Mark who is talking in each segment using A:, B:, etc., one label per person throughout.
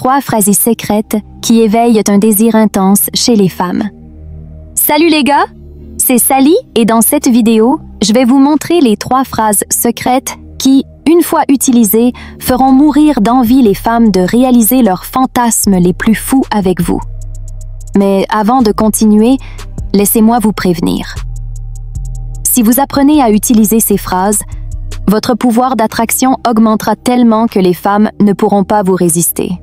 A: 3 phrases secrètes qui éveillent un désir intense chez les femmes. Salut les gars, c'est Sally et dans cette vidéo, je vais vous montrer les 3 phrases secrètes qui, une fois utilisées, feront mourir d'envie les femmes de réaliser leurs fantasmes les plus fous avec vous. Mais avant de continuer, laissez-moi vous prévenir. Si vous apprenez à utiliser ces phrases, votre pouvoir d'attraction augmentera tellement que les femmes ne pourront pas vous résister.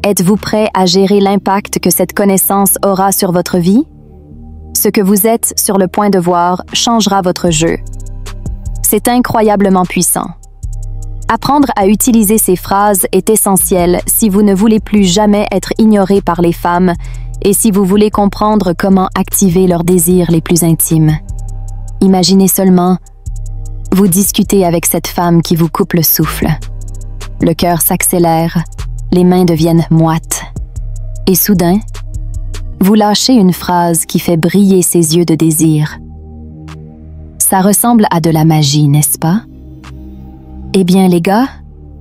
A: Êtes-vous prêt à gérer l'impact que cette connaissance aura sur votre vie? Ce que vous êtes sur le point de voir changera votre jeu. C'est incroyablement puissant. Apprendre à utiliser ces phrases est essentiel si vous ne voulez plus jamais être ignoré par les femmes et si vous voulez comprendre comment activer leurs désirs les plus intimes. Imaginez seulement, vous discutez avec cette femme qui vous coupe le souffle. Le cœur s'accélère, les mains deviennent moites. Et soudain, vous lâchez une phrase qui fait briller ses yeux de désir. Ça ressemble à de la magie, n'est-ce pas? Eh bien, les gars,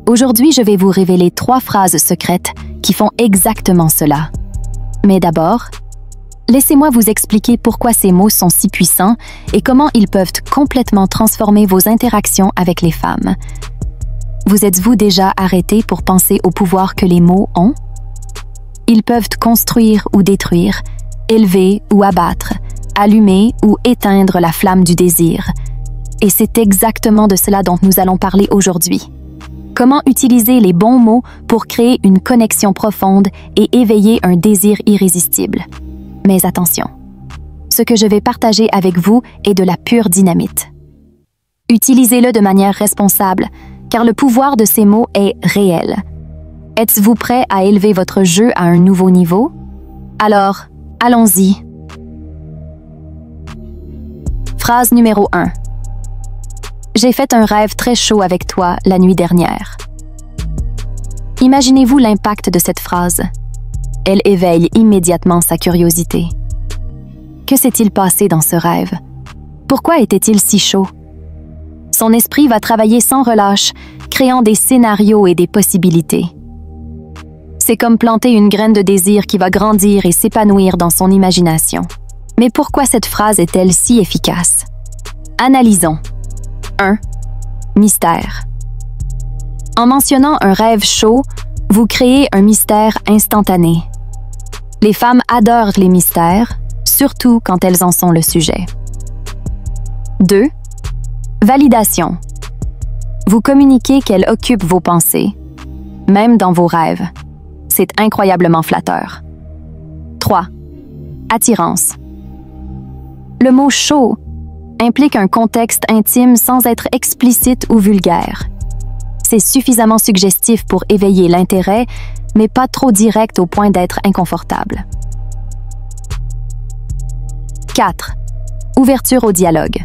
A: aujourd'hui, je vais vous révéler 3 phrases secrètes qui font exactement cela. Mais d'abord, laissez-moi vous expliquer pourquoi ces mots sont si puissants et comment ils peuvent complètement transformer vos interactions avec les femmes. Vous êtes-vous déjà arrêté pour penser au pouvoir que les mots ont? Ils peuvent construire ou détruire, élever ou abattre, allumer ou éteindre la flamme du désir. Et c'est exactement de cela dont nous allons parler aujourd'hui. Comment utiliser les bons mots pour créer une connexion profonde et éveiller un désir irrésistible. Mais attention, ce que je vais partager avec vous est de la pure dynamite. Utilisez-le de manière responsable, car le pouvoir de ces mots est réel. Êtes-vous prêt à élever votre jeu à un nouveau niveau? Alors, allons-y. Phrase numéro 1. J'ai fait un rêve très chaud avec toi la nuit dernière. Imaginez-vous l'impact de cette phrase. Elle éveille immédiatement sa curiosité. Que s'est-il passé dans ce rêve? Pourquoi était-il si chaud? Son esprit va travailler sans relâche, créant des scénarios et des possibilités. C'est comme planter une graine de désir qui va grandir et s'épanouir dans son imagination. Mais pourquoi cette phrase est-elle si efficace? Analysons. 1. Mystère. En mentionnant un rêve chaud, vous créez un mystère instantané. Les femmes adorent les mystères, surtout quand elles en sont le sujet. 2. Validation. Vous communiquez qu'elle occupe vos pensées, même dans vos rêves. C'est incroyablement flatteur. 3. Attirance. Le mot « chaud » implique un contexte intime sans être explicite ou vulgaire. C'est suffisamment suggestif pour éveiller l'intérêt, mais pas trop direct au point d'être inconfortable. 4. Ouverture au dialogue.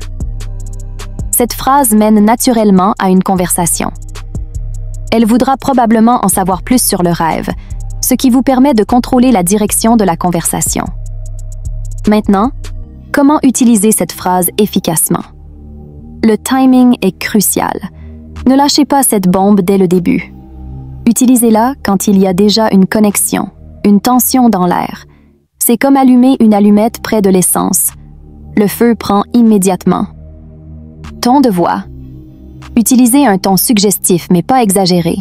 A: Cette phrase mène naturellement à une conversation. Elle voudra probablement en savoir plus sur le rêve, ce qui vous permet de contrôler la direction de la conversation. Maintenant, comment utiliser cette phrase efficacement? Le timing est crucial. Ne lâchez pas cette bombe dès le début. Utilisez-la quand il y a déjà une connexion, une tension dans l'air. C'est comme allumer une allumette près de l'essence. Le feu prend immédiatement. Ton de voix. Utilisez un ton suggestif mais pas exagéré.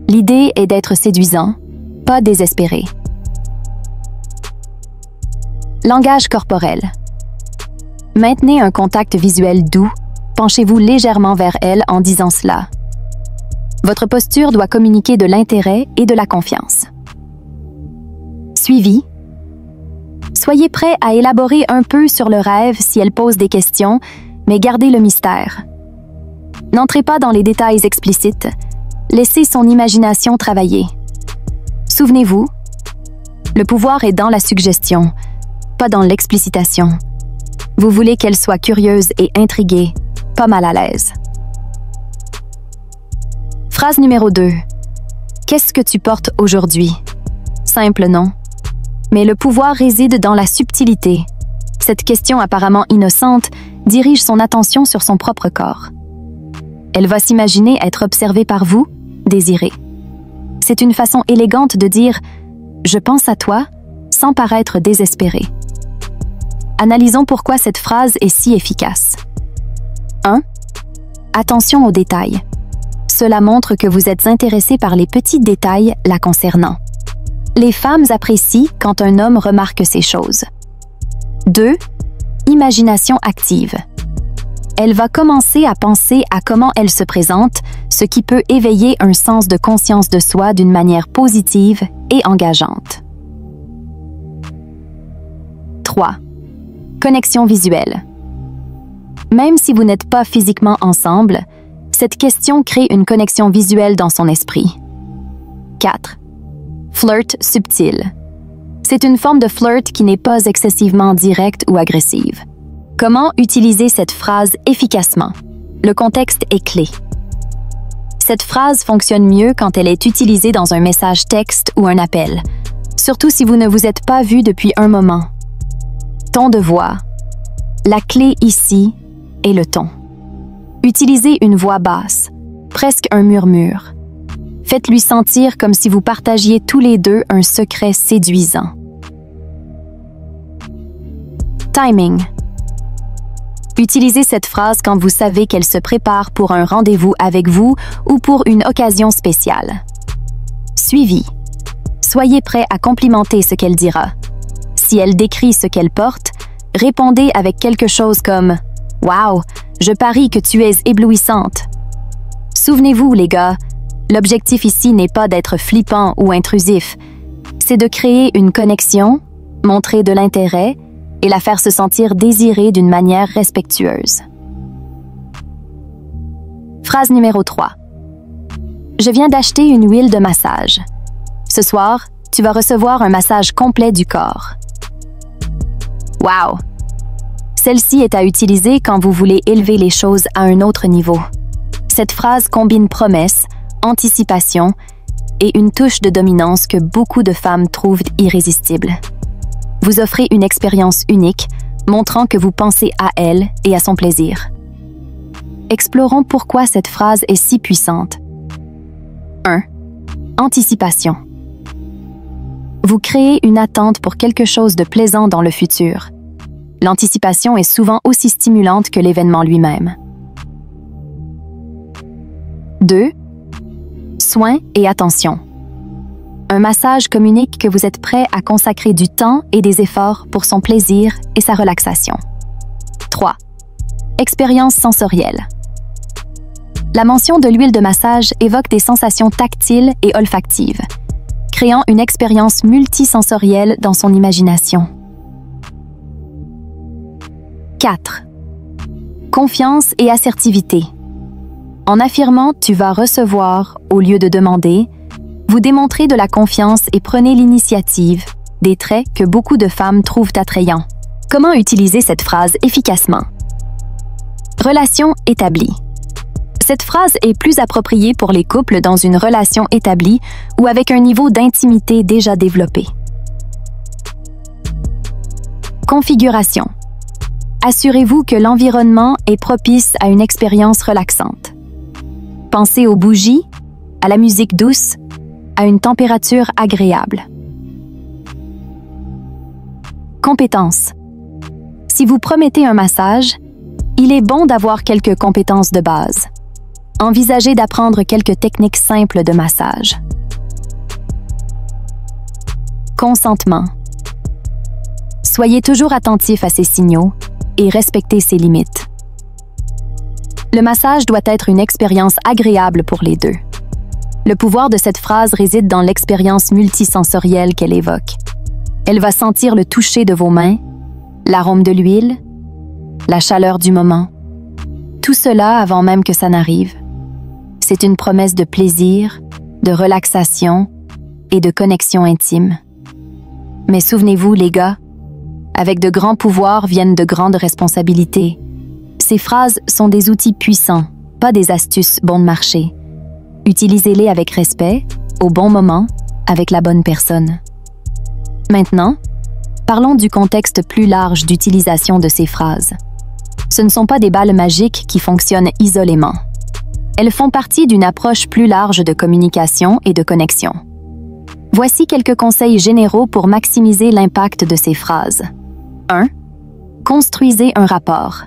A: L'idée est d'être séduisant, pas désespéré. Langage corporel. Maintenez un contact visuel doux, penchez-vous légèrement vers elle en disant cela. Votre posture doit communiquer de l'intérêt et de la confiance. Suivi. Soyez prêt à élaborer un peu sur le rêve si elle pose des questions, mais gardez le mystère. N'entrez pas dans les détails explicites, laissez son imagination travailler. Souvenez-vous, le pouvoir est dans la suggestion, pas dans l'explicitation. Vous voulez qu'elle soit curieuse et intriguée, pas mal à l'aise. Phrase numéro 2. Qu'est-ce que tu portes aujourd'hui? Simple, non? Mais le pouvoir réside dans la subtilité. Cette question apparemment innocente dirige son attention sur son propre corps. Elle va s'imaginer être observée par vous, désirée. C'est une façon élégante de dire « je pense à toi » sans paraître désespéré. Analysons pourquoi cette phrase est si efficace. 1. Attention aux détails. Cela montre que vous êtes intéressé par les petits détails la concernant. Les femmes apprécient quand un homme remarque ces choses. 2. Imagination active. Elle va commencer à penser à comment elle se présente, ce qui peut éveiller un sens de conscience de soi d'une manière positive et engageante. 3. Connexion visuelle. Même si vous n'êtes pas physiquement ensemble, cette question crée une connexion visuelle dans son esprit. 4. Flirt subtil. C'est une forme de flirt qui n'est pas excessivement directe ou agressive. Comment utiliser cette phrase efficacement? Le contexte est clé. Cette phrase fonctionne mieux quand elle est utilisée dans un message texte ou un appel, surtout si vous ne vous êtes pas vu depuis un moment. Ton de voix. La clé ici est le ton. Utilisez une voix basse, presque un murmure. Faites-lui sentir comme si vous partagiez tous les deux un secret séduisant. Timing. Utilisez cette phrase quand vous savez qu'elle se prépare pour un rendez-vous avec vous ou pour une occasion spéciale. Suivi. Soyez prêt à complimenter ce qu'elle dira. Si elle décrit ce qu'elle porte, répondez avec quelque chose comme « Wow, je parie que tu es éblouissante ». Souvenez-vous, les gars, l'objectif ici n'est pas d'être flippant ou intrusif, c'est de créer une connexion, montrer de l'intérêt et la faire se sentir désirée d'une manière respectueuse. Phrase numéro 3. Je viens d'acheter une huile de massage. Ce soir, tu vas recevoir un massage complet du corps. Wow! Celle-ci est à utiliser quand vous voulez élever les choses à un autre niveau. Cette phrase combine promesse, anticipation et une touche de dominance que beaucoup de femmes trouvent irrésistible. Vous offrez une expérience unique, montrant que vous pensez à elle et à son plaisir. Explorons pourquoi cette phrase est si puissante. 1. Anticipation. Vous créez une attente pour quelque chose de plaisant dans le futur. L'anticipation est souvent aussi stimulante que l'événement lui-même. 2. Soin et attention. Un massage communique que vous êtes prêt à consacrer du temps et des efforts pour son plaisir et sa relaxation. 3. Expérience sensorielle. La mention de l'huile de massage évoque des sensations tactiles et olfactives, créant une expérience multisensorielle dans son imagination. 4. Confiance et assertivité. En affirmant « tu vas recevoir » au lieu de demander, vous démontrez de la confiance et prenez l'initiative, des traits que beaucoup de femmes trouvent attrayants. Comment utiliser cette phrase efficacement? Relation établie. Cette phrase est plus appropriée pour les couples dans une relation établie ou avec un niveau d'intimité déjà développé. Configuration. Assurez-vous que l'environnement est propice à une expérience relaxante. Pensez aux bougies, à la musique douce, à une température agréable. Compétences. Si vous promettez un massage, il est bon d'avoir quelques compétences de base. Envisagez d'apprendre quelques techniques simples de massage. Consentement. Soyez toujours attentif à ces signaux et respectez ses limites. Le massage doit être une expérience agréable pour les deux. Le pouvoir de cette phrase réside dans l'expérience multisensorielle qu'elle évoque. Elle va sentir le toucher de vos mains, l'arôme de l'huile, la chaleur du moment. Tout cela avant même que ça n'arrive. C'est une promesse de plaisir, de relaxation et de connexion intime. Mais souvenez-vous, les gars, avec de grands pouvoirs viennent de grandes responsabilités. Ces phrases sont des outils puissants, pas des astuces bon de marché. Utilisez-les avec respect, au bon moment, avec la bonne personne. Maintenant, parlons du contexte plus large d'utilisation de ces phrases. Ce ne sont pas des balles magiques qui fonctionnent isolément. Elles font partie d'une approche plus large de communication et de connexion. Voici quelques conseils généraux pour maximiser l'impact de ces phrases. 1. Construisez un rapport.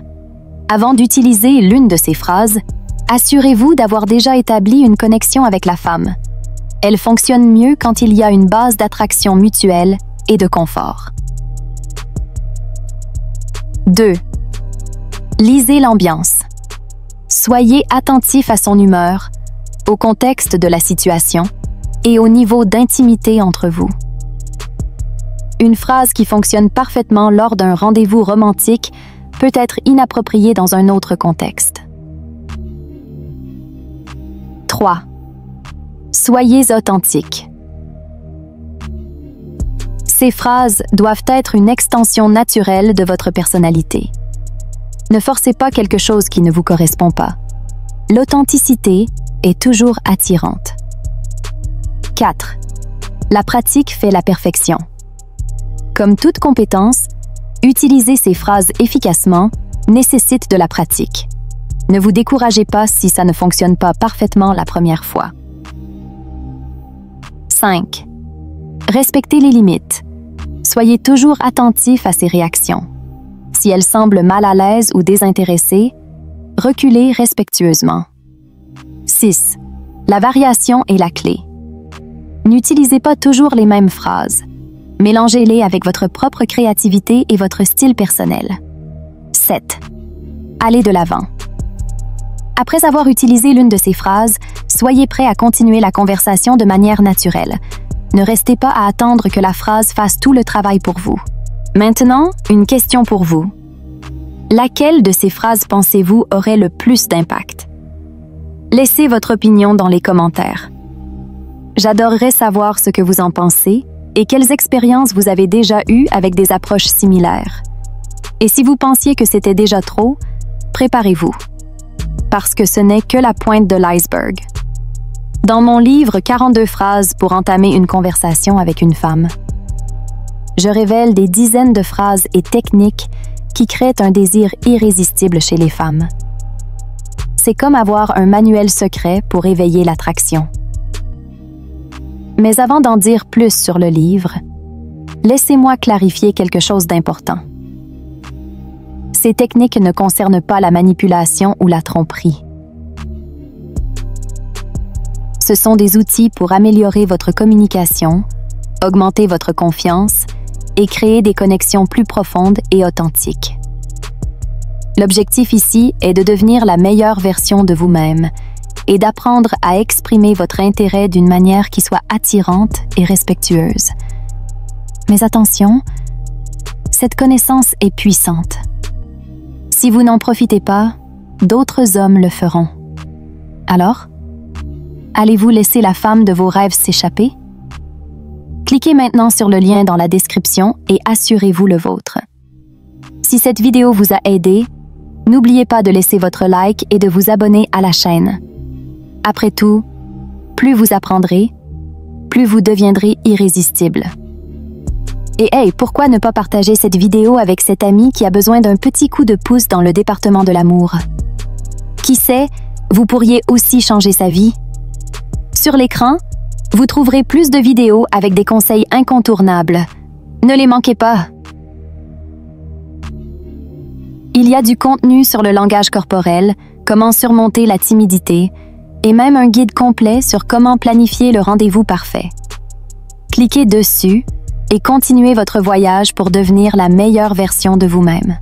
A: Avant d'utiliser l'une de ces phrases, assurez-vous d'avoir déjà établi une connexion avec la femme. Elle fonctionne mieux quand il y a une base d'attraction mutuelle et de confort. 2. Lisez l'ambiance. Soyez attentif à son humeur, au contexte de la situation et au niveau d'intimité entre vous. Une phrase qui fonctionne parfaitement lors d'un rendez-vous romantique peut être inappropriée dans un autre contexte. 3. Soyez authentique. Ces phrases doivent être une extension naturelle de votre personnalité. Ne forcez pas quelque chose qui ne vous correspond pas. L'authenticité est toujours attirante. 4. La pratique fait la perfection. Comme toute compétence, utiliser ces phrases efficacement nécessite de la pratique. Ne vous découragez pas si ça ne fonctionne pas parfaitement la première fois. 5. Respectez les limites. Soyez toujours attentif à ses réactions. Si elle semble mal à l'aise ou désintéressée, reculez respectueusement. 6. La variation est la clé. N'utilisez pas toujours les mêmes phrases. Mélangez-les avec votre propre créativité et votre style personnel. 7. Allez de l'avant. Après avoir utilisé l'une de ces phrases, soyez prêt à continuer la conversation de manière naturelle. Ne restez pas à attendre que la phrase fasse tout le travail pour vous. Maintenant, une question pour vous. Laquelle de ces phrases pensez-vous aurait le plus d'impact? Laissez votre opinion dans les commentaires. J'adorerais savoir ce que vous en pensez et quelles expériences vous avez déjà eues avec des approches similaires. Et si vous pensiez que c'était déjà trop, préparez-vous. Parce que ce n'est que la pointe de l'iceberg. Dans mon livre « 42 phrases pour entamer une conversation avec une femme », je révèle des dizaines de phrases et techniques qui créent un désir irrésistible chez les femmes. C'est comme avoir un manuel secret pour éveiller l'attraction. Mais avant d'en dire plus sur le livre, laissez-moi clarifier quelque chose d'important. Ces techniques ne concernent pas la manipulation ou la tromperie. Ce sont des outils pour améliorer votre communication, augmenter votre confiance et créer des connexions plus profondes et authentiques. L'objectif ici est de devenir la meilleure version de vous-même et d'apprendre à exprimer votre intérêt d'une manière qui soit attirante et respectueuse. Mais attention, cette connaissance est puissante. Si vous n'en profitez pas, d'autres hommes le feront. Alors, allez-vous laisser la femme de vos rêves s'échapper? Cliquez maintenant sur le lien dans la description et assurez-vous le vôtre. Si cette vidéo vous a aidé, n'oubliez pas de laisser votre like et de vous abonner à la chaîne. Après tout, plus vous apprendrez, plus vous deviendrez irrésistible. Et hey, pourquoi ne pas partager cette vidéo avec cet ami qui a besoin d'un petit coup de pouce dans le département de l'amour? Qui sait, vous pourriez aussi changer sa vie. Sur l'écran, vous trouverez plus de vidéos avec des conseils incontournables. Ne les manquez pas! Il y a du contenu sur le langage corporel, comment surmonter la timidité, et même un guide complet sur comment planifier le rendez-vous parfait. Cliquez dessus et continuez votre voyage pour devenir la meilleure version de vous-même.